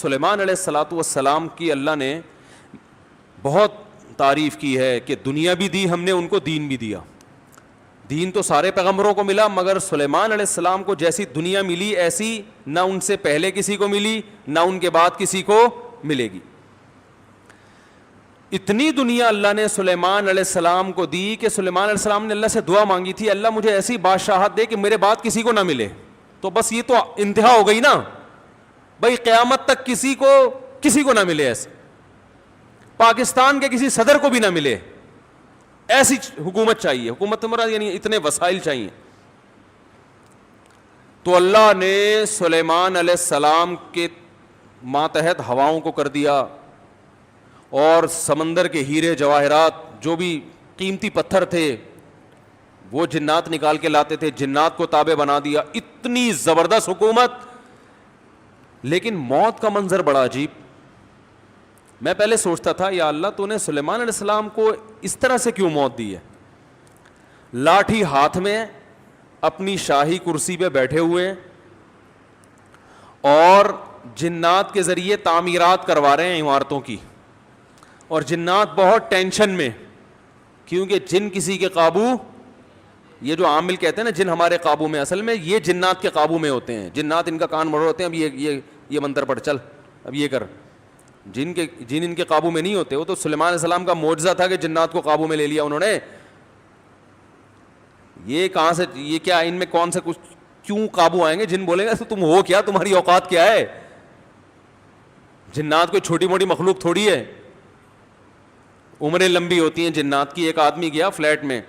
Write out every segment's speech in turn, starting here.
سلیمان علیہ الصلاۃ والسلام کی اللہ نے بہت تعریف کی ہے کہ دنیا بھی دی ہم نے ان کو، دین بھی دیا. دین تو سارے پیغمبروں کو ملا، مگر سلیمان علیہ السلام کو جیسی دنیا ملی ایسی نہ ان سے پہلے کسی کو ملی نہ ان کے بعد کسی کو ملے گی. اتنی دنیا اللہ نے سلیمان علیہ السلام کو دی کہ سلیمان علیہ السلام نے اللہ سے دعا مانگی تھی، اللہ مجھے ایسی بادشاہت دے کہ میرے بعد کسی کو نہ ملے. تو بس یہ تو انتہا ہو گئی نا بھائی، قیامت تک کسی کو نہ ملے، ایسے پاکستان کے کسی صدر کو بھی نہ ملے، ایسی حکومت چاہیے. حکومت مراد یعنی اتنے وسائل چاہیے. تو اللہ نے سلیمان علیہ السلام کے ماتحت ہواؤں کو کر دیا، اور سمندر کے ہیرے جواہرات جو بھی قیمتی پتھر تھے وہ جنات نکال کے لاتے تھے، جنات کو تابع بنا دیا. اتنی زبردست حکومت. لیکن موت کا منظر بڑا عجیب. میں پہلے سوچتا تھا یا اللہ تو نے سلیمان علیہ السلام کو اس طرح سے کیوں موت دی ہے؟ لاٹھی ہاتھ میں، اپنی شاہی کرسی پہ بیٹھے ہوئے، اور جنات کے ذریعے تعمیرات کروا رہے ہیں عمارتوں کی. اور جنات بہت ٹینشن میں، کیونکہ جن کسی کے قابو، یہ جو عامل کہتے ہیں نا جن ہمارے قابو میں، اصل میں یہ جنات کے قابو میں ہوتے ہیں. جنات ان کا کان مڑ ہوتے ہیں، اب یہ منتر پڑھ، چل اب یہ کر. جن ان کے قابو میں نہیں ہوتے. وہ تو سلیمان علیہ السلام کا معجزہ تھا کہ جنات کو قابو میں لے لیا انہوں نے. یہ کہاں سے، یہ کیا، ان میں کون سے کچھ کیوں قابو آئیں گے؟ جن بولیں گے تو تم ہو کیا، تمہاری اوقات کیا ہے؟ جنات کوئی چھوٹی موٹی مخلوق تھوڑی ہے. عمریں لمبی ہوتی ہیں جنات کی. ایک آدمی گیا فلیٹ میں،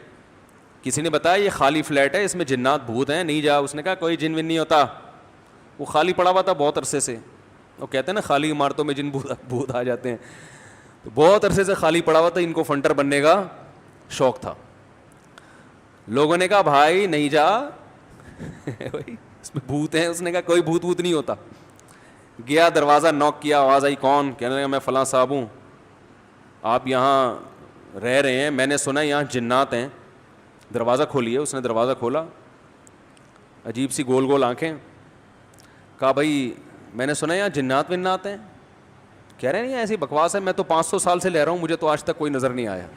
کسی نے بتایا یہ خالی فلیٹ ہے، اس میں جنات بھوت ہیں، نہیں جا. اس نے کہا کوئی جن ون نہیں ہوتا. وہ خالی پڑا ہوا تھا بہت عرصے سے. وہ کہتے ہیں نا خالی عمارتوں میں جن بھوت آ جاتے ہیں. تو بہت عرصے سے خالی پڑا ہوا تھا، ان کو فنٹر بننے کا شوق تھا. لوگوں نے کہا بھائی نہیں جا اس میں بھوت ہیں. اس نے کہا کوئی بھوت نہیں ہوتا. گیا دروازہ نوک کیا، آواز آئی کون؟ کہنے لگا میں فلاں صاحب ہوں، آپ یہاں رہ رہے ہیں، میں نے سنا یہاں جنات ہیں، دروازہ کھولیے. اس نے دروازہ کھولا، عجیب سی گول گول آنکھیں. کہا بھائی میں نے سنا یہاں جنات ونات ہیں. کہہ رہے ہیں ایسی بکواس ہے، میں تو 500 سال سے رہ رہا ہوں، مجھے تو آج تک کوئی نظر نہیں آیا.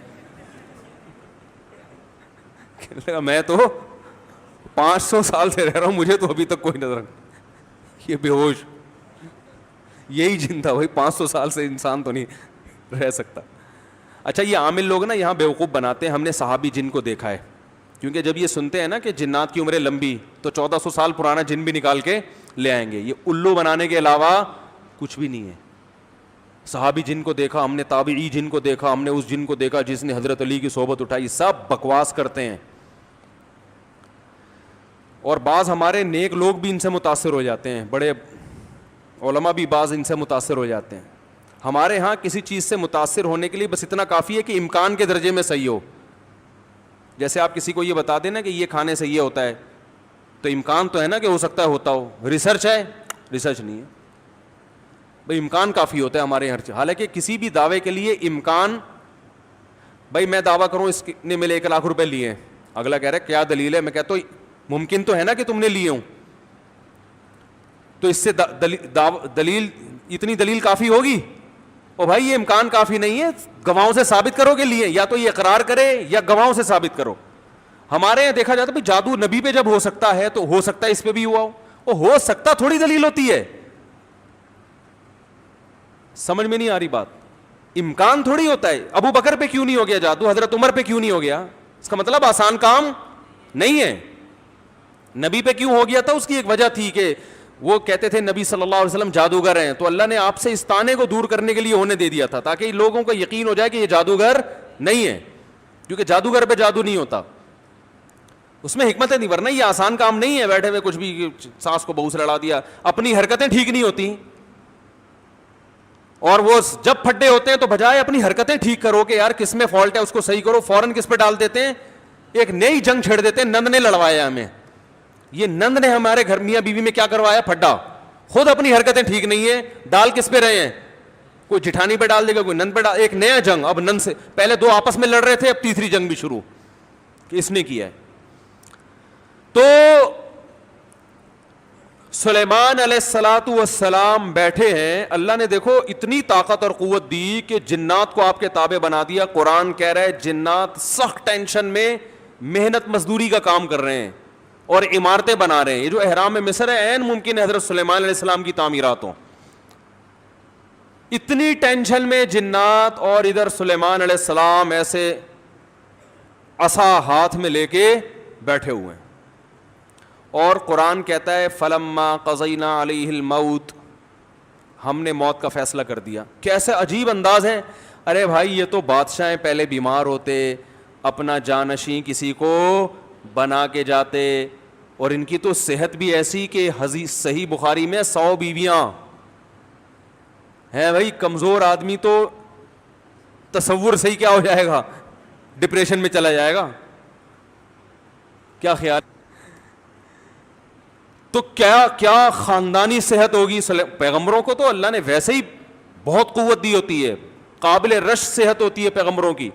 کہنے لگا میں تو 500 سال سے رہ رہا ہوں، مجھے تو ابھی تک کوئی نظر نہیں. یہ بے ہوش یہی جن تھا بھائی، 500 سال سے انسان تو نہیں رہ سکتا. اچھا یہ عامل لوگ نا یہاں بیوقوف بناتے ہیں. ہم نے صحابی جن کو دیکھا ہے، کیونکہ جب یہ سنتے ہیں نا کہ جنات کی عمریں لمبی، تو 1400 سال پرانا جن بھی نکال کے لے آئیں گے. یہ الو بنانے کے علاوہ کچھ بھی نہیں ہے. صحابی جن کو دیکھا ہم نے، تابعی جن کو دیکھا ہم نے، اس جن کو دیکھا جس نے حضرت علی کی صحبت اٹھائی. سب بکواس کرتے ہیں. اور بعض ہمارے نیک لوگ بھی ان سے متاثر ہو جاتے ہیں، بڑے علماء بھی بعض ان سے متاثر ہو جاتے ہیں. ہمارے ہاں کسی چیز سے متاثر ہونے کے لیے بس اتنا کافی ہے کہ امکان کے درجے میں صحیح ہو. جیسے آپ کسی کو یہ بتا دیں نا کہ یہ کھانے سے یہ ہوتا ہے، تو امکان تو ہے نا کہ ہو سکتا ہے ہوتا ہو. ریسرچ ہے؟ ریسرچ نہیں ہے بھائی، امکان کافی ہوتا ہے ہمارے ہر چیز. حالانکہ کسی بھی دعوے کے لیے امکان، بھائی میں دعویٰ کروں اس نے میرے 1 لاکھ روپے لیے ہیں، اگلا کہہ رہا ہے کیا دلیل ہے؟ میں کہتا ہوں ممکن تو ہے نا کہ تم نے لیے ہوں، تو اس سے دلیل، اتنی دلیل کافی ہوگی؟ او بھائی یہ امکان کافی نہیں ہے، گواہوں سے ثابت کرو کہ لیے. یا تو یہ اقرار کرے یا گواہوں سے ثابت کرو. ہمارے یہاں دیکھا جاتا ہے بھائی جادو نبی پہ جب ہو سکتا ہے تو ہو سکتا ہے اس پہ بھی ہوا ہو. وہ ہو سکتا تھوڑی دلیل ہوتی ہے. سمجھ میں نہیں آ رہی بات. امکان تھوڑی ہوتا ہے. ابو بکر پہ کیوں نہیں ہو گیا جادو، حضرت عمر پہ کیوں نہیں ہو گیا؟ اس کا مطلب آسان کام نہیں ہے. نبی پہ کیوں ہو گیا تھا؟ اس کی ایک وجہ تھی کہ وہ کہتے تھے نبی صلی اللہ علیہ وسلم جادوگر ہیں، تو اللہ نے آپ سے اس طعنے کو دور کرنے کے لیے ہونے دے دیا تھا تاکہ لوگوں کو یقین ہو جائے کہ یہ جادوگر نہیں ہے، کیونکہ جادوگر پہ جادو نہیں ہوتا. اس میں حکمتیں نہیں، ورنہ یہ آسان کام نہیں ہے بیٹھے ہوئے کچھ بھی ساس کو بہو سے لڑا دیا. اپنی حرکتیں ٹھیک نہیں ہوتی، اور وہ جب پھڈے ہوتے ہیں تو بجائے اپنی حرکتیں ٹھیک کرو کہ یار کس میں فالٹ ہے اس کو صحیح کرو، فوراً کس پہ ڈال دیتے ہیں، ایک نئی جنگ چھیڑ دیتے ہیں. نند نے لڑوایا ہمیں، یہ نند نے ہمارے گھر میاں بیوی میں کیا کروایا؟ پھڈا. خود اپنی حرکتیں ٹھیک نہیں ہے، ڈال کس پہ رہے ہیں؟ کوئی جٹھانی پہ ڈال دے گا، کوئی نند پہ ڈال. ایک نیا جنگ. اب نند سے پہلے 2 آپس میں لڑ رہے تھے، اب تیسری جنگ بھی شروع کہ اس نے کیا ہے. تو سلیمان علیہ الصلاۃ والسلام بیٹھے ہیں, اللہ نے دیکھو اتنی طاقت اور قوت دی کہ جنات کو آپ کے تابع بنا دیا. قرآن کہہ رہا ہے جنات سخت ٹینشن میں محنت مزدوری کا کام کر رہے ہیں اور عمارتیں بنا رہے ہیں. یہ جو احرام مصر ہے عین ممکن ہے حضرت سلیمان علیہ السلام کی تعمیرات ہوں. اتنی ٹینشن میں جنات, اور ادھر سلیمان علیہ السلام ایسے عصا ہاتھ میں لے کے بیٹھے ہوئے ہیں. اور قرآن کہتا ہے فلما قضینا علیہ الموت, ہم نے موت کا فیصلہ کر دیا. کیسے عجیب انداز ہے. ارے بھائی یہ تو بادشاہ پہلے بیمار ہوتے, اپنا جانشین کسی کو بنا کے جاتے, اور ان کی تو صحت بھی ایسی کہ حدیث صحیح بخاری میں 100 بیویاں ہیں. بھائی کمزور آدمی تو تصور صحیح کیا ہو جائے گا, ڈپریشن میں چلا جائے گا. کیا خیال, تو کیا خاندانی صحت ہوگی. پیغمبروں کو تو اللہ نے ویسے ہی بہت قوت دی ہوتی ہے, قابل رش صحت ہوتی ہے پیغمبروں کی.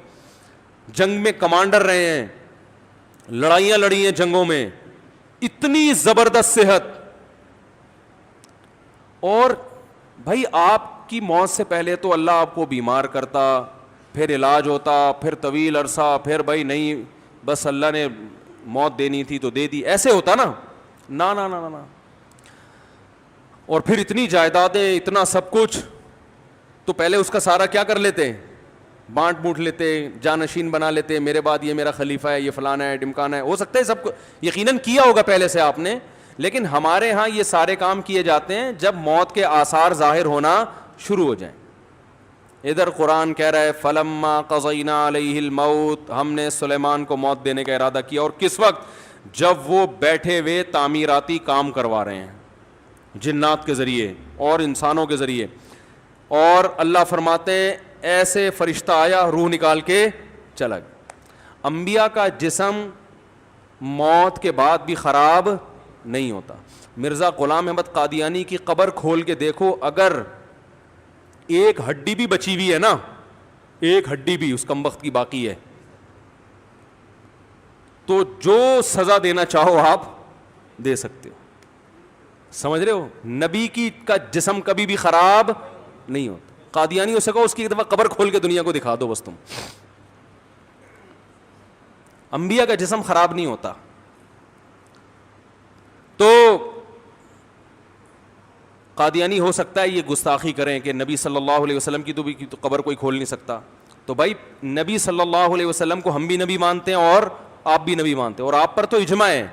جنگ میں کمانڈر رہے ہیں, لڑائیاں لڑی ہیں جنگوں میں, اتنی زبردست صحت. اور بھائی آپ کی موت سے پہلے تو اللہ آپ کو بیمار کرتا, پھر علاج ہوتا, پھر طویل عرصہ, پھر بھائی نہیں بس اللہ نے موت دینی تھی تو دے دی, ایسے ہوتا نا. نا نا نا نا. اور پھر اتنی جائیدادیں, اتنا سب کچھ, تو پہلے اس کا سارا کیا کر لیتے, بانٹ بوٹ لیتے, جانشین بنا لیتے, میرے بعد یہ میرا خلیفہ ہے, یہ فلانا ہے, ڈمکانا ہے. ہو سکتا ہے سب کو یقیناً کیا ہوگا پہلے سے آپ نے, لیکن ہمارے ہاں یہ سارے کام کیے جاتے ہیں جب موت کے آثار ظاہر ہونا شروع ہو جائیں. ادھر قرآن کہہ رہا ہے فلما قضینا علیہ الموت, ہم نے سلیمان کو موت دینے کا ارادہ کیا. اور کس وقت, جب وہ بیٹھے ہوئے تعمیراتی کام کروا رہے ہیں جنات کے ذریعے اور انسانوں کے ذریعے. اور اللہ فرماتے ہیں ایسے فرشتہ آیا, روح نکال کے چلا گیا. انبیاء کا جسم موت کے بعد بھی خراب نہیں ہوتا. مرزا غلام احمد قادیانی کی قبر کھول کے دیکھو, اگر ایک ہڈی بھی بچی ہوئی ہے نا, ایک ہڈی بھی اس کمبخت کی باقی ہے, تو جو سزا دینا چاہو آپ دے سکتے ہو. سمجھ رہے ہو, نبی کی کا جسم کبھی بھی خراب نہیں ہوتا. قادیانی ہو سکو اس کی ایک دفعہ قبر کھول کے دنیا کو دکھا دو بس تم. انبیاء کا جسم خراب نہیں ہوتا. تو قادیانی ہو سکتا ہے یہ گستاخی کریں کہ نبی صلی اللہ علیہ وسلم کی تو قبر کوئی کھول نہیں سکتا. تو بھائی نبی صلی اللہ علیہ وسلم کو ہم بھی نبی مانتے ہیں اور آپ بھی نبی مانتے ہیں, اور آپ پر تو اجماع ہے,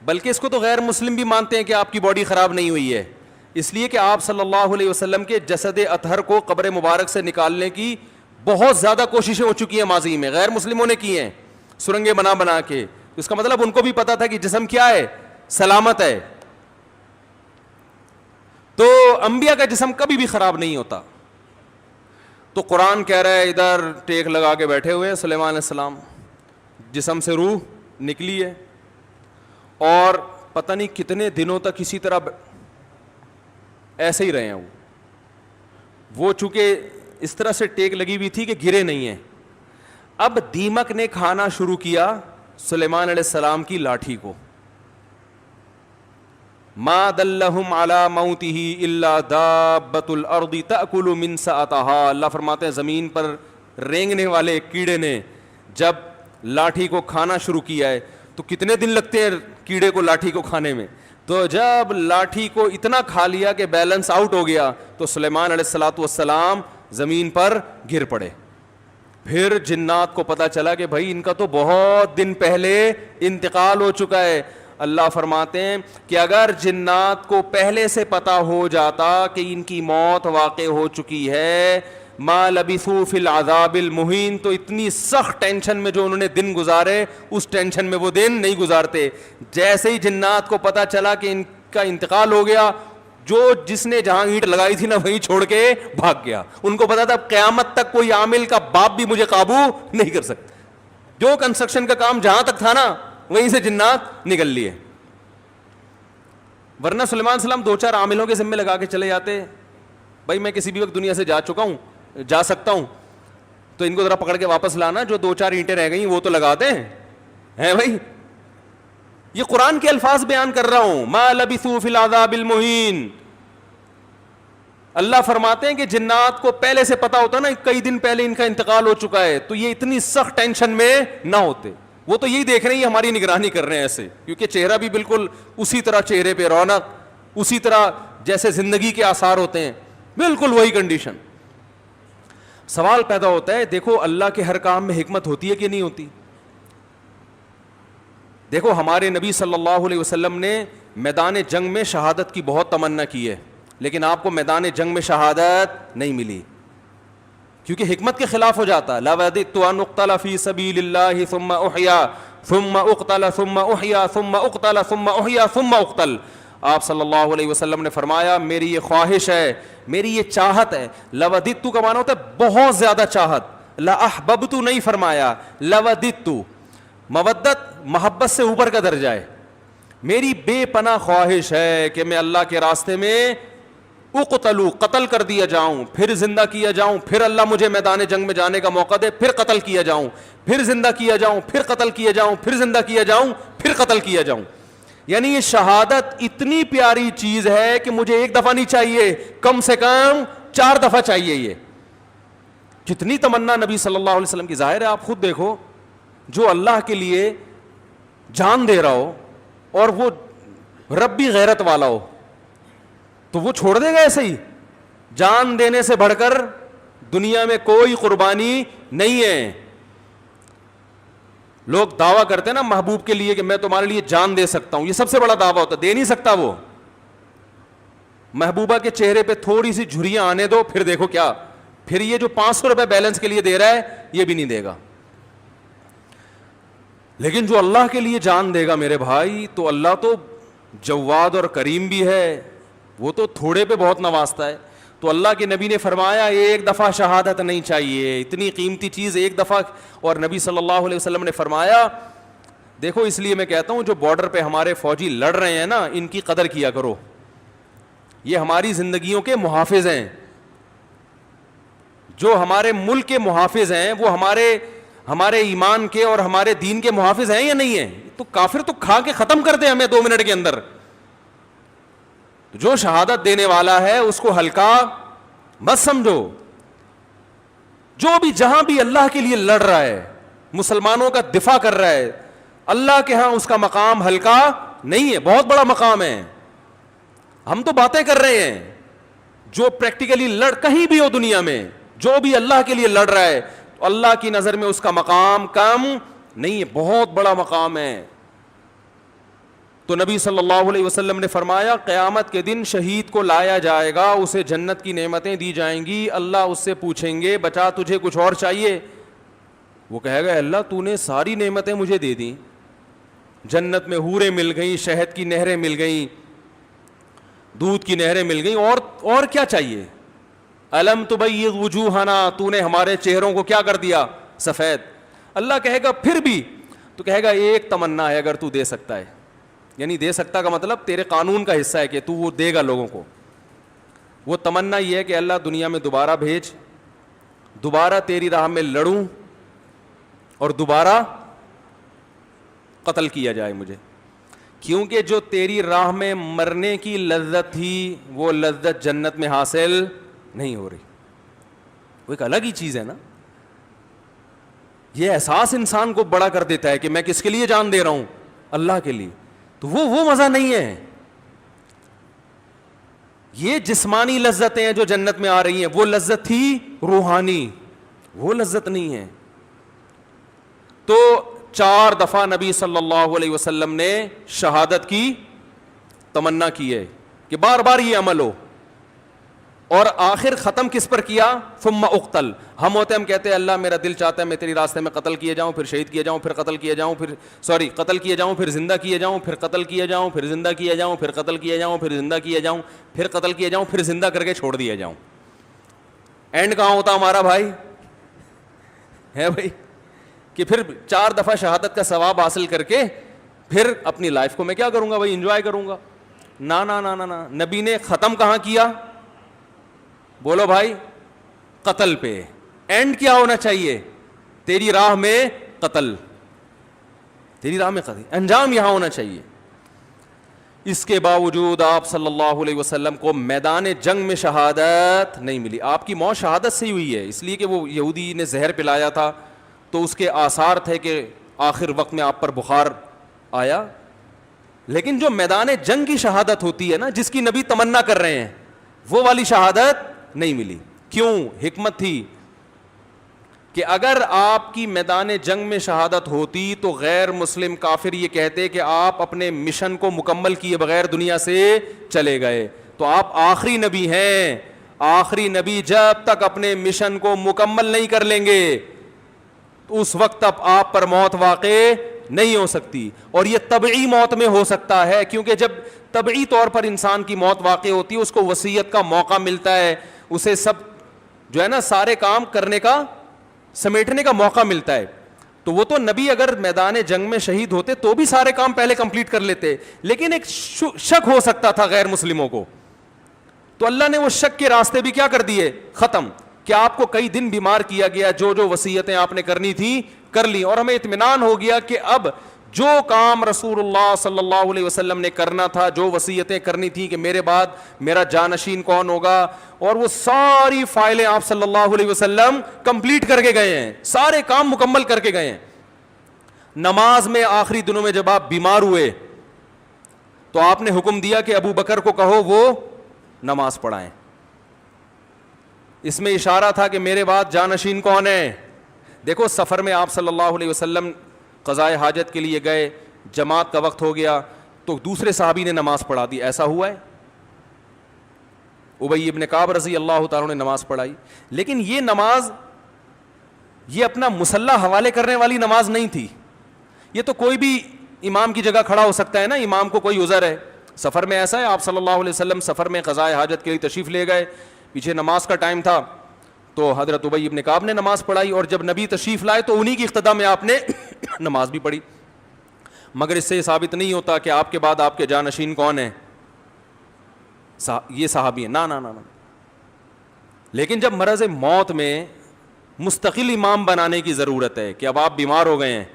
بلکہ اس کو تو غیر مسلم بھی مانتے ہیں کہ آپ کی باڈی خراب نہیں ہوئی ہے, اس لیے کہ آپ صلی اللہ علیہ وسلم کے جسد اطہر کو قبر مبارک سے نکالنے کی بہت زیادہ کوششیں ہو چکی ہیں ماضی میں, غیر مسلموں نے کی ہیں سرنگیں بنا بنا کے. اس کا مطلب ان کو بھی پتا تھا کہ جسم کیا ہے, سلامت ہے. تو انبیاء کا جسم کبھی بھی خراب نہیں ہوتا. تو قرآن کہہ رہا ہے ادھر ٹیک لگا کے بیٹھے ہوئے ہیں سلیمان علیہ السلام, جسم سے روح نکلی ہے, اور پتہ نہیں کتنے دنوں تک اسی طرح ایسے ہی رہے ہیں. وہ چونکہ اس طرح سے ٹیک لگی ہوئی تھی کہ گرے نہیں ہیں. اب دیمک نے کھانا شروع کیا سلیمان علیہ السلام کی لاٹھی کو. ما دلہم علی موتہ الا دابۃ الارض تأکل من سأتہا. اللہ فرماتے ہیں زمین پر رینگنے والے کیڑے نے جب لاٹھی کو کھانا شروع کیا ہے, تو کتنے دن لگتے ہیں کیڑے کو لاٹھی کو کھانے میں, تو جب لاٹھی کو اتنا کھا لیا کہ بیلنس آؤٹ ہو گیا تو سلیمان علیہ الصلاۃ والسلام زمین پر گر پڑے. پھر جنات کو پتا چلا کہ بھائی ان کا تو بہت دن پہلے انتقال ہو چکا ہے. اللہ فرماتے ہیں کہ اگر جنات کو پہلے سے پتا ہو جاتا کہ ان کی موت واقع ہو چکی ہے, ما لبثوا فی العذاب المہین, تو اتنی سخت ٹینشن میں جو انہوں نے دن گزارے اس ٹینشن میں وہ دن نہیں گزارتے. جیسے ہی جنات کو پتا چلا کہ ان کا انتقال ہو گیا, جس نے جہاں اینٹ لگائی تھی نا وہیں چھوڑ کے بھاگ گیا. ان کو پتا تھا قیامت تک کوئی عامل کا باپ بھی مجھے قابو نہیں کر سکتا. جو کنسٹرکشن کا کام جہاں تک تھا نا وہیں سے جنات نکل لیے. ورنہ سلیمان علیہ السلام 2-4 عاملوں کے ذمے لگا کے چلے جاتے, بھائی میں کسی بھی وقت دنیا سے جا چکا ہوں, جا سکتا ہوں, تو ان کو ذرا پکڑ کے واپس لانا, جو 2-4 اینٹیں رہ گئی وہ تو لگا دیں ہیں بھائی. یہ قرآن کے الفاظ بیان کر رہا ہوں. ما لبثوا فی العذاب المہین. اللہ فرماتے ہیں کہ جنات کو پہلے سے پتا ہوتا نا کئی دن پہلے ان کا انتقال ہو چکا ہے تو یہ اتنی سخت ٹینشن میں نہ ہوتے. وہ تو یہی دیکھ رہے ہیں ہماری نگرانی کر رہے ہیں ایسے, کیونکہ چہرہ بھی بالکل اسی طرح, چہرے پہ رونق اسی طرح جیسے زندگی کے آثار ہوتے ہیں, بالکل وہی کنڈیشن. سوال پیدا ہوتا ہے, دیکھو اللہ کے ہر کام میں حکمت ہوتی ہے کہ نہیں ہوتی؟ دیکھو ہمارے نبی صلی اللہ علیہ وسلم نے میدان جنگ میں شہادت کی بہت تمنا کی ہے, لیکن آپ کو میدان جنگ میں شہادت نہیں ملی کیونکہ حکمت کے خلاف ہو جاتا. لَوَدِدتُّ أَنْ أُقْتَلَ فِي سَبِيلِ اللَّهِ ثُمَّ أُحْيَا ثُمَّ أُقْتَلَ ثُمَّ أُحْيَا ثُمَّ أُقْتَلَ ثُمَّ أُحْيَا ثُمَّ أُقْتَلَ. آپ صلی اللہ علیہ وسلم نے فرمایا میری یہ خواہش ہے, میری یہ چاہت ہے. لَوَدِدتُّ کا معنی ہوتا ہے بہت زیادہ چاہت. لَأَحْبَبْتُ نہیں فرمایا, لَوَدِدتُّ. مودت محبت سے اوپر کا درجہ ہے. میری بے پناہ خواہش ہے کہ میں اللہ کے راستے میں اقتلو قتل کر دیا جاؤں, پھر زندہ کیا جاؤں, پھر اللہ مجھے میدان جنگ میں جانے کا موقع دے, پھر قتل کیا جاؤں, پھر زندہ کیا جاؤں, پھر قتل کیا جاؤں, پھر زندہ کیا جاؤں, پھر قتل کیا جاؤں. یعنی یہ شہادت اتنی پیاری چیز ہے کہ مجھے ایک دفعہ نہیں چاہیے, کم سے کم 4 دفعہ چاہیے. یہ کتنی تمنا نبی صلی اللہ علیہ وسلم کی. ظاہر ہے آپ خود دیکھو, جو اللہ کے لیے جان دے رہا ہو اور وہ ربی غیرت والا ہو تو وہ چھوڑ دے گا ایسے ہی؟ جان دینے سے بڑھ کر دنیا میں کوئی قربانی نہیں ہے. لوگ دعویٰ کرتے ہیں نا محبوب کے لیے کہ میں تمہارے لیے جان دے سکتا ہوں, یہ سب سے بڑا دعویٰ ہوتا ہے. دے نہیں سکتا وہ. محبوبہ کے چہرے پہ تھوڑی سی جھریاں آنے دو, پھر دیکھو کیا, پھر یہ جو 500 روپے بیلنس کے لیے دے رہا ہے یہ بھی نہیں دے گا. لیکن جو اللہ کے لیے جان دے گا میرے بھائی, تو اللہ تو جواد اور کریم بھی ہے, وہ تو تھوڑے پہ بہت نوازتا ہے. تو اللہ کے نبی نے فرمایا ایک دفعہ شہادت نہیں چاہیے, اتنی قیمتی چیز ایک دفعہ. اور نبی صلی اللہ علیہ وسلم نے فرمایا دیکھو اس لیے میں کہتا ہوں جو بارڈر پہ ہمارے فوجی لڑ رہے ہیں نا, ان کی قدر کیا کرو. یہ ہماری زندگیوں کے محافظ ہیں. جو ہمارے ملک کے محافظ ہیں وہ ہمارے ایمان کے اور ہمارے دین کے محافظ ہیں یا نہیں ہیں؟ تو کافر تو کھا کے ختم کر دے ہمیں 2 منٹ کے اندر. جو شہادت دینے والا ہے اس کو ہلکا مت سمجھو. جو بھی جہاں بھی اللہ کے لیے لڑ رہا ہے, مسلمانوں کا دفاع کر رہا ہے, اللہ کے ہاں اس کا مقام ہلکا نہیں ہے, بہت بڑا مقام ہے. ہم تو باتیں کر رہے ہیں, جو پریکٹیکلی لڑ کہیں بھی ہو دنیا میں, جو بھی اللہ کے لیے لڑ رہا ہے تو اللہ کی نظر میں اس کا مقام کم نہیں ہے, بہت بڑا مقام ہے. تو نبی صلی اللہ علیہ وسلم نے فرمایا قیامت کے دن شہید کو لایا جائے گا, اسے جنت کی نعمتیں دی جائیں گی. اللہ اس سے پوچھیں گے بچا تجھے کچھ اور چاہیے؟ وہ کہے گا اللہ تو نے ساری نعمتیں مجھے دے دیں, جنت میں حوریں مل گئیں, شہد کی نہریں مل گئیں, دودھ کی نہریں مل گئیں, اور کیا چاہیے؟ الم تبیض وجوہنا, تو نے ہمارے چہروں کو کیا کر دیا؟ سفید. اللہ کہے گا پھر بھی؟ تو کہے گا ایک تمنا ہے اگر تو دے سکتا ہے. یعنی دے سکتا کا مطلب تیرے قانون کا حصہ ہے کہ تو وہ دے گا لوگوں کو. وہ تمنا یہ ہے کہ اللہ دنیا میں دوبارہ بھیج, دوبارہ تیری راہ میں لڑوں اور دوبارہ قتل کیا جائے مجھے, کیونکہ جو تیری راہ میں مرنے کی لذت تھی وہ لذت جنت میں حاصل نہیں ہو رہی. وہ ایک الگ ہی چیز ہے نا. یہ احساس انسان کو بڑا کر دیتا ہے کہ میں کس کے لیے جان دے رہا ہوں؟ اللہ کے لیے. تو وہ مزہ نہیں ہے. یہ جسمانی لذتیں ہیں جو جنت میں آ رہی ہیں, وہ لذت تھی روحانی, وہ لذت نہیں ہے. تو 4 دفعہ نبی صلی اللہ علیہ وسلم نے شہادت کی تمنا کی ہے کہ بار بار یہ عمل ہو. اور آخر ختم کس پر کیا؟ ثم اقتل. ہم ہوتے ہم کہتے ہیں اللہ میرا دل چاہتا ہے میں تیری راستے میں قتل کیے جاؤں, پھر شہید کیے جاؤں, پھر قتل کیے جاؤں, قتل کیے جاؤں, پھر زندہ کیے جاؤں, پھر قتل کیے جاؤں, پھر زندہ کیے جاؤں, پھر قتل کیے جاؤں, پھر زندہ کیے جاؤں, پھر قتل کیے جاؤں, پھر زندہ کر کے چھوڑ دیا جاؤں. اینڈ کہاں ہوتا ہمارا بھائی ہے بھائی؟ کہ پھر 4 دفعہ شہادت کا ثواب حاصل کر کے پھر اپنی لائف کو میں کیا کروں گا بھائی؟ انجوائے کروں گا. نا نا نا نا نا. نبی نے ختم کہاں کیا؟ بولو بھائی, قتل پہ. اینڈ کیا ہونا چاہیے؟ تیری راہ میں قتل. تیری راہ میں قتل, انجام یہاں ہونا چاہیے. اس کے باوجود آپ صلی اللہ علیہ وسلم کو میدان جنگ میں شہادت نہیں ملی. آپ کی موت شہادت سے ہی ہوئی ہے, اس لیے کہ وہ یہودی نے زہر پلایا تھا تو اس کے آثار تھے کہ آخر وقت میں آپ پر بخار آیا. لیکن جو میدان جنگ کی شہادت ہوتی ہے نا, جس کی نبی تمنا کر رہے ہیں, وہ والی شہادت نہیں ملی. کیوں؟ حکمت تھی کہ اگر آپ کی میدان جنگ میں شہادت ہوتی تو غیر مسلم کافر یہ کہتے کہ آپ اپنے مشن کو مکمل کیے بغیر دنیا سے چلے گئے. تو آپ آخری نبی ہیں, آخری نبی جب تک اپنے مشن کو مکمل نہیں کر لیں گے تو اس وقت تک آپ پر موت واقع نہیں ہو سکتی. اور یہ طبعی موت میں ہو سکتا ہے, کیونکہ جب طبعی طور پر انسان کی موت واقع ہوتی ہے اس کو وصیت کا موقع ملتا ہے, اسے سب جو ہے نا سارے کام کرنے کا, سمیٹنے کا موقع ملتا ہے. تو وہ تو نبی اگر میدان جنگ میں شہید ہوتے تو بھی سارے کام پہلے کمپلیٹ کر لیتے, لیکن ایک شک ہو سکتا تھا غیر مسلموں کو, تو اللہ نے وہ شک کے راستے بھی کیا کر دیے, ختم. کہ آپ کو کئی دن بیمار کیا گیا, جو جو وصیتیں آپ نے کرنی تھی کر لی, اور ہمیں اطمینان ہو گیا کہ اب جو کام رسول اللہ صلی اللہ علیہ وسلم نے کرنا تھا, جو وصیتیں کرنی تھی کہ میرے بعد میرا جانشین کون ہوگا, اور وہ ساری فائلیں آپ صلی اللہ علیہ وسلم کمپلیٹ کر کے گئے ہیں, سارے کام مکمل کر کے گئے ہیں. نماز میں آخری دنوں میں جب آپ بیمار ہوئے تو آپ نے حکم دیا کہ ابو بکر کو کہو وہ نماز پڑھائیں. اس میں اشارہ تھا کہ میرے بعد جانشین کون ہے. دیکھو سفر میں آپ صلی اللہ علیہ وسلم قضائے حاجت کے لیے گئے, جماعت کا وقت ہو گیا تو دوسرے صحابی نے نماز پڑھا دی, ایسا ہوا ہے؟ ابی ابن کعب رضی اللہ تعالیٰ نے نماز پڑھائی, لیکن یہ نماز یہ اپنا مصلی حوالے کرنے والی نماز نہیں تھی. یہ تو کوئی بھی امام کی جگہ کھڑا ہو سکتا ہے نا, امام کو کوئی عذر ہے. سفر میں ایسا ہے, آپ صلی اللہ علیہ وسلم سفر میں قضائے حاجت کے لیے تشریف لے گئے, پیچھے نماز کا ٹائم تھا تو حضرت ابی ابن کعب نے نماز پڑھائی, اور جب نبی تشریف لائے تو انہی کی اقتدا میں آپ نے نماز بھی پڑھی. مگر اس سے یہ ثابت نہیں ہوتا کہ آپ کے بعد آپ کے جانشین کون ہیں, یہ صحابی ہیں, نا نا نا نا. لیکن جب مرض موت میں مستقل امام بنانے کی ضرورت ہے کہ اب آپ بیمار ہو گئے ہیں,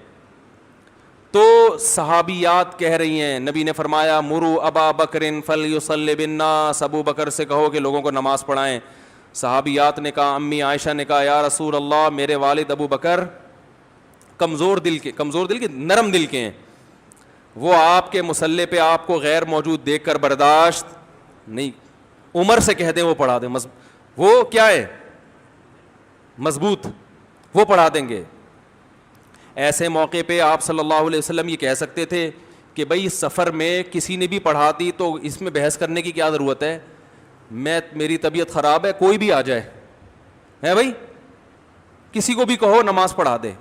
تو صحابیات کہہ رہی ہیں, نبی نے فرمایا مرو ابا بکر فلیصلی بالناس, ابو بکر سے کہو کہ لوگوں کو نماز پڑھائیں. صحابیات نے کہا, امی عائشہ نے کہا یا رسول اللہ میرے والد ابو بکر کمزور دل کے نرم دل کے ہیں, وہ آپ کے مصلی پہ آپ کو غیر موجود دیکھ کر برداشت نہیں, عمر سے کہہ دیں وہ پڑھا دیں, وہ کیا ہے مضبوط, وہ پڑھا دیں گے. ایسے موقع پہ آپ صلی اللہ علیہ وسلم یہ کہہ سکتے تھے کہ بھائی سفر میں کسی نے بھی پڑھا دی تو اس میں بحث کرنے کی کیا ضرورت ہے, میری طبیعت خراب ہے کوئی بھی آ جائے ہے بھائی, کسی کو بھی کہو نماز پڑھا دے.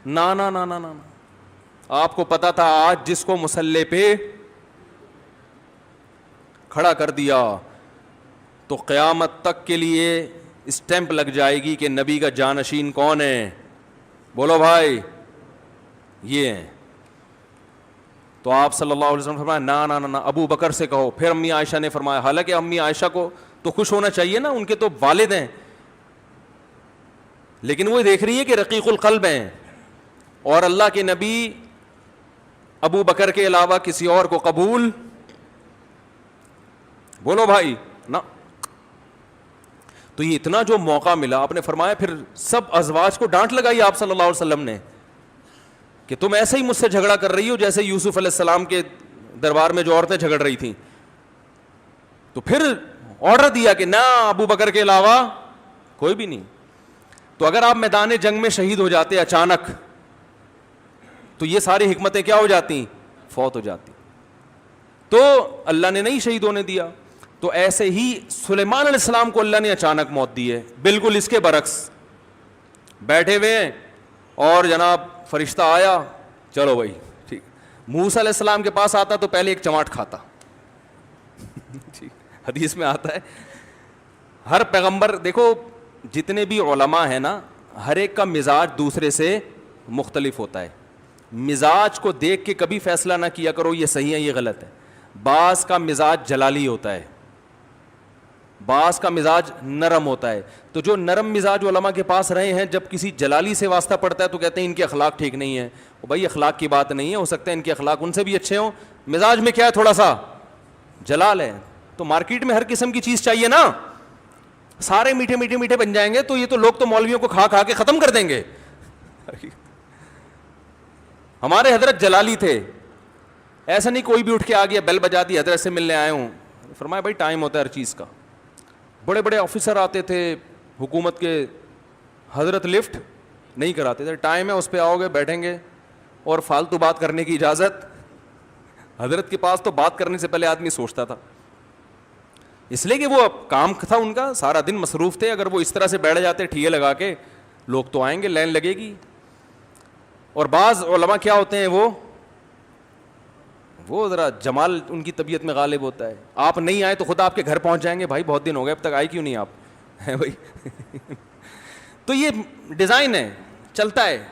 نا نا نا نا نا, آپ کو پتا تھا آج جس کو مصلی پہ کھڑا کر دیا تو قیامت تک کے لیے اسٹیمپ لگ جائے گی کہ نبی کا جانشین کون ہے. بولو بھائی یہ ہیں. تو آپ صلی اللہ علیہ وسلم نے فرمایا نا نا نا ابو بکر سے کہو. پھر امی عائشہ نے فرمایا, حالانکہ امی عائشہ کو تو خوش ہونا چاہیے نا, ان کے تو والد ہیں, لیکن وہ دیکھ رہی ہے کہ رقیق القلب ہیں, اور اللہ کے نبی ابو بکر کے علاوہ کسی اور کو قبول, بولو بھائی نا. تو یہ اتنا جو موقع ملا, آپ نے فرمایا پھر سب ازواج کو ڈانٹ لگائی آپ صلی اللہ علیہ وسلم نے کہ تم ایسے ہی مجھ سے جھگڑا کر رہی ہو جیسے یوسف علیہ السلام کے دربار میں جو عورتیں جھگڑ رہی تھیں. تو پھر آرڈر دیا کہ نہ ابو بکر کے علاوہ کوئی بھی نہیں. تو اگر آپ میدان جنگ میں شہید ہو جاتے اچانک تو یہ ساری حکمتیں کیا ہو جاتی, فوت ہو جاتی. تو اللہ نے نہیں شہید ہونے دیا. تو ایسے ہی سلیمان علیہ السلام کو اللہ نے اچانک موت دی ہے, بالکل اس کے برعکس. بیٹھے ہوئے ہیں اور جناب فرشتہ آیا, چلو بھائی ٹھیک. موسیٰ علیہ السلام کے پاس آتا تو پہلے ایک چماٹ کھاتا. حدیث میں آتا ہے ہر پیغمبر, دیکھو جتنے بھی علماء ہیں نا, ہر ایک کا مزاج دوسرے سے مختلف ہوتا ہے. مزاج کو دیکھ کے کبھی فیصلہ نہ کیا کرو یہ صحیح ہے یہ غلط ہے. بعض کا مزاج جلالی ہوتا ہے, بعض کا مزاج نرم ہوتا ہے. تو جو نرم مزاج علماء کے پاس رہے ہیں, جب کسی جلالی سے واسطہ پڑتا ہے تو کہتے ہیں ان کے اخلاق ٹھیک نہیں ہے. بھائی اخلاق کی بات نہیں ہے, ہو سکتا ہے ان کے اخلاق ان سے بھی اچھے ہوں, مزاج میں کیا ہے تھوڑا سا جلال ہے. تو مارکیٹ میں ہر قسم کی چیز چاہیے نا, سارے میٹھے میٹھے میٹھے بن جائیں گے تو یہ تو لوگ تو مولویوں کو کھا کھا کے ختم کر دیں گے. ہمارے حضرت جلالی تھے, ایسا نہیں کوئی بھی اٹھ کے آ گیا بیل بجا دی حضرت سے ملنے آئے ہوں. فرمایا بھائی ٹائم ہوتا ہے ہر چیز کا. بڑے بڑے آفیسر آتے تھے حکومت کے, حضرت لفٹ نہیں کراتے تھے, ٹائم ہے اس پہ آؤ گے بیٹھیں گے, اور فالتو بات کرنے کی اجازت. حضرت کے پاس تو بات کرنے سے پہلے آدمی سوچتا تھا, اس لیے کہ وہ کام تھا ان کا, سارا دن مصروف تھے. اگر وہ اس طرح سے بیٹھ جاتے ٹھیے لگا کے, لوگ تو آئیں گے, لائن لگے گی. اور بعض علماء کیا ہوتے ہیں, وہ ذرا جمال ان کی طبیعت میں غالب ہوتا ہے. آپ نہیں آئے تو خود آپ کے گھر پہنچ جائیں گے, بھائی بہت دن ہو گئے اب تک آئے کیوں نہیں آپ, ہے بھائی. تو یہ ڈیزائن ہے, چلتا ہے.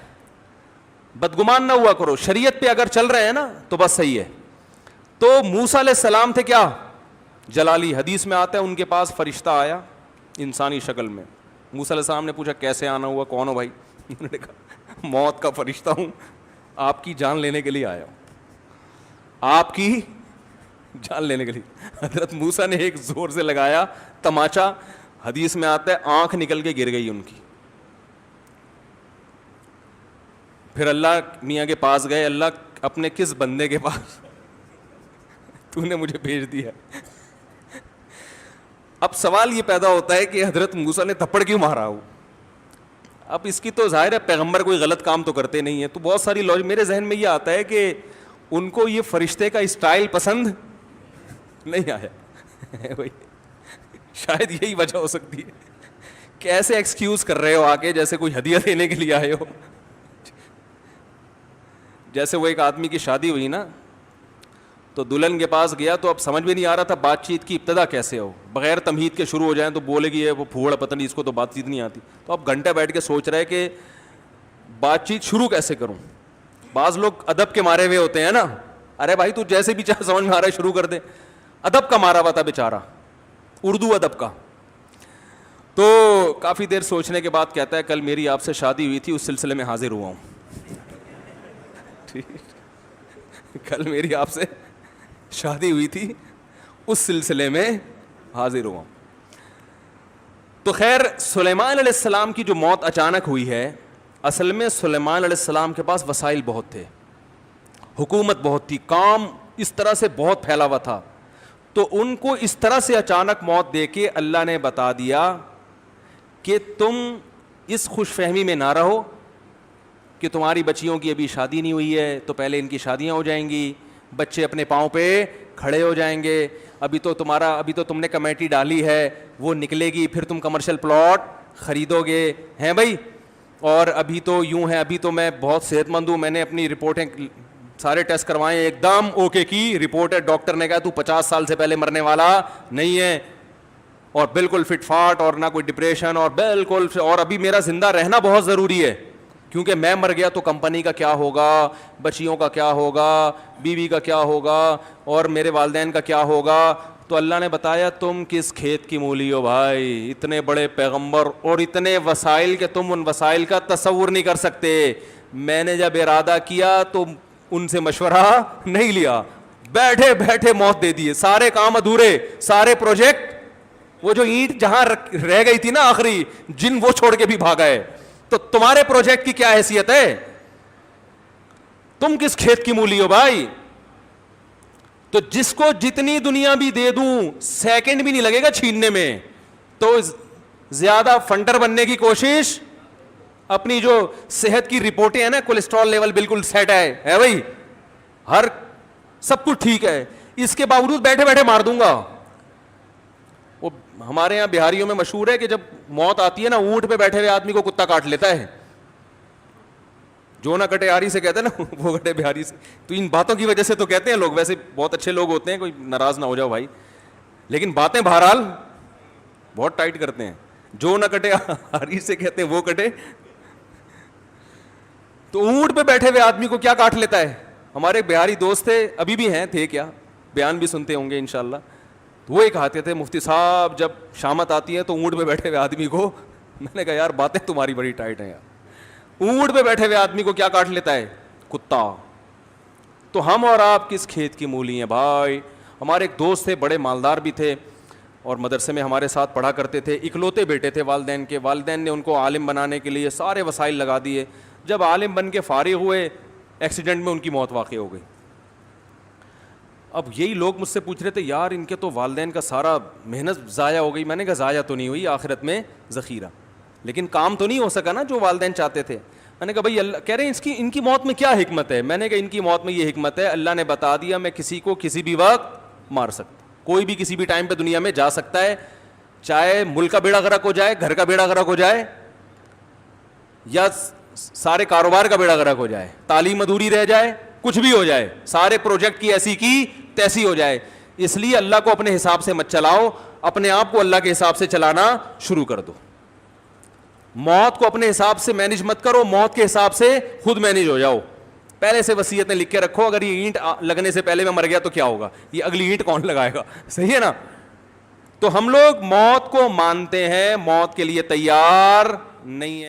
بدگمان نہ ہوا کرو, شریعت پہ اگر چل رہے ہیں نا تو بس صحیح ہے. تو موسیٰ علیہ السلام تھے کیا, جلالی. حدیث میں آتا ہے ان کے پاس فرشتہ آیا انسانی شکل میں. موسیٰ علیہ السلام نے پوچھا کیسے آنا ہوا, کون ہو بھائی؟ انہوں نے کہا موت کا فرشتہ ہوں, آپ کی جان لینے کے لیے آیا ہوں, آپ کی جان لینے کے لیے. حضرت موسیٰ نے ایک زور سے لگایا تماچا, حدیث میں آتا ہے آنکھ نکل کے گر گئی ان کی. پھر اللہ میاں کے پاس گئے, اللہ اپنے کس بندے کے پاس تو نے مجھے بھیج دیا. اب سوال یہ پیدا ہوتا ہے کہ حضرت موسیٰ نے تھپڑ کیوں مارا ہو. اب اس کی تو ظاہر ہے پیغمبر کوئی غلط کام تو کرتے نہیں ہیں, تو بہت ساری لوج میرے ذہن میں یہ آتا ہے کہ ان کو یہ فرشتے کا اسٹائل پسند نہیں آیا. شاید یہی وجہ ہو سکتی ہے. کیسے ایکسکیوز کر رہے ہو آ کے, جیسے کوئی ہدیہ دینے کے لیے آئے ہو. جیسے وہ ایک آدمی کی شادی ہوئی نا, تو دلہن کے پاس گیا تو اب سمجھ میں نہیں آ رہا تھا بات چیت کی ابتدا کیسے ہو, بغیر تمہید کے شروع ہو جائیں تو بولے گی وہ پھوڑ پتہ نہیں اس کو تو بات چیت نہیں آتی. تو اب گھنٹہ بیٹھ کے سوچ رہے کہ بات چیت شروع کیسے کروں. بعض لوگ ادب کے مارے ہوئے ہوتے ہیں نا, ارے بھائی تو جیسے بھی چاہے سمجھ میں آ رہا ہے شروع کر دے. ادب کا مارا ہوا تھا بیچارہ, اردو ادب کا. تو کافی دیر سوچنے کے بعد کہتا ہے کل میری آپ سے شادی ہوئی تھی, اس سلسلے میں حاضر ہوا ہوں. کل میری آپ سے شادی ہوئی تھی, اس سلسلے میں حاضر ہوا. تو خیر سلیمان علیہ السلام کی جو موت اچانک ہوئی ہے, اصل میں سلیمان علیہ السلام کے پاس وسائل بہت تھے, حکومت بہت تھی, کام اس طرح سے بہت پھیلا ہوا تھا. تو ان کو اس طرح سے اچانک موت دے کے اللہ نے بتا دیا کہ تم اس خوش فہمی میں نہ رہو کہ تمہاری بچیوں کی ابھی شادی نہیں ہوئی ہے تو پہلے ان کی شادیاں ہو جائیں گی, بچے اپنے پاؤں پہ کھڑے ہو جائیں گے, ابھی تو تم نے کمیٹی ڈالی ہے وہ نکلے گی, پھر تم کمرشل پلاٹ خریدو گے, ہیں بھائی. اور ابھی تو یوں ہے, ابھی تو میں بہت صحت مند ہوں, میں نے اپنی رپورٹیں سارے ٹیسٹ کروائے, ایک دم اوکے کی رپورٹ ہے, ڈاکٹر نے کہا تو 50 سال سے پہلے مرنے والا نہیں ہے, اور بالکل فٹ فاٹ, اور نہ کوئی ڈپریشن, اور بالکل, اور ابھی میرا زندہ رہنا بہت ضروری ہے کیونکہ میں مر گیا تو کمپنی کا کیا ہوگا, بچیوں کا کیا ہوگا, بیوی کا کیا ہوگا, اور میرے والدین کا کیا ہوگا. تو اللہ نے بتایا تم کس کھیت کی مولی ہو بھائی, اتنے بڑے پیغمبر اور اتنے وسائل کہ تم ان وسائل کا تصور نہیں کر سکتے. میں نے جب ارادہ کیا تو ان سے مشورہ نہیں لیا, بیٹھے بیٹھے موت دے دیے, سارے کام ادھورے, سارے پروجیکٹ, وہ جو اینٹ جہاں رہ گئی تھی نا آخری, جن وہ چھوڑ کے بھی بھاگا ہے. تو تمہارے پروجیکٹ کی کیا حیثیت ہے, تم کس کھیت کی مولی ہو بھائی. تو جس کو جتنی دنیا بھی دے دوں سیکنڈ بھی نہیں لگے گا چھیننے میں, تو زیادہ فنڈر بننے کی کوشش, اپنی جو صحت کی رپورٹیں ہیں نا, کولیسٹرول لیول بالکل سیٹ ہے بھائی, ہر سب کچھ ٹھیک ہے, اس کے باوجود بیٹھے بیٹھے مار دوں گا. وہ ہمارے یہاں بہاریوں میں مشہور ہے کہ جب موت آتی ہے نا, اونٹ پہ بیٹھے ہوئے آدمی کو کتا کاٹ لیتا ہے, جو نہ کٹے آری سے کہتے ہیں نا, وہ کٹے بہاری سے. تو ان باتوں کی وجہ سے تو کہتے ہیں لوگ, ویسے بہت اچھے لوگ ہوتے ہیں, کوئی ناراض نہ ہو جاؤ بھائی, لیکن باتیں بہرحال بہت ٹائٹ کرتے ہیں. جو نہ کٹے آری سے کہتے ہیں وہ کٹے. تو اونٹ پہ بیٹھے ہوئے آدمی کو کیا کاٹ لیتا ہے. ہمارے بہاری دوست تھے, ابھی بھی ہیں, تھے کیا, بیان بھی سنتے ہوں گے انشاءاللہ. تو وہ کہتے تھے مفتی صاحب جب شامت آتی ہے تو اونٹ پہ بیٹھے ہوئے آدمی کو, میں نے کہا یار باتیں تمہاری بڑی ٹائٹ ہیں یار, اونٹ پہ بیٹھے ہوئے آدمی کو کیا کاٹ لیتا ہے؟ کتا. تو ہم اور آپ کس کھیت کی مولی ہیں بھائی. ہمارے ایک دوست تھے, بڑے مالدار بھی تھے, اور مدرسے میں ہمارے ساتھ پڑھا کرتے تھے, اکلوتے بیٹے تھے والدین کے. والدین نے ان کو عالم بنانے کے لیے سارے وسائل لگا دیے. جب عالم بن کے فارغ ہوئے, ایکسیڈنٹ میں ان کی موت واقع ہو گئی. اب یہی لوگ مجھ سے پوچھ رہے تھے یار ان کے تو والدین کا سارا محنت ضائع ہو گئی. میں نے کہا ضائع تو نہیں ہوئی, آخرت میں ذخیرہ, لیکن کام تو نہیں ہو سکا نا جو والدین چاہتے تھے. میں نے کہا بھائی اللہ کہہ رہے ہیں ان کی موت میں کیا حکمت ہے؟ میں نے کہا ان کی موت میں یہ حکمت ہے, اللہ نے بتا دیا میں کسی کو کسی بھی وقت مار سکتا. کوئی بھی کسی بھی ٹائم پہ دنیا میں جا سکتا ہے, چاہے ملک کا بیڑا غرق ہو جائے, گھر کا بیڑا غرق ہو جائے, یا سارے کاروبار کا بیڑا غرق ہو جائے, تعلیم ادھوری رہ جائے, کچھ بھی ہو جائے, سارے پروجیکٹ کی ایسی کی تیسی ہو جائے. اس لیے اللہ کو اپنے حساب سے مت چلاؤ, اپنے آپ کو اللہ کے حساب سے چلانا شروع کر دو. موت کو اپنے حساب سے مینج مت کرو, موت کے حساب سے خود مینج ہو جاؤ. پہلے سے وصیتیں لکھ کے رکھو, اگر یہ اینٹ لگنے سے پہلے میں مر گیا تو کیا ہوگا, یہ اگلی اینٹ کون لگائے گا؟ صحیح ہے نا. تو ہم لوگ موت کو مانتے ہیں, موت کے لیے تیار نہیں ہے.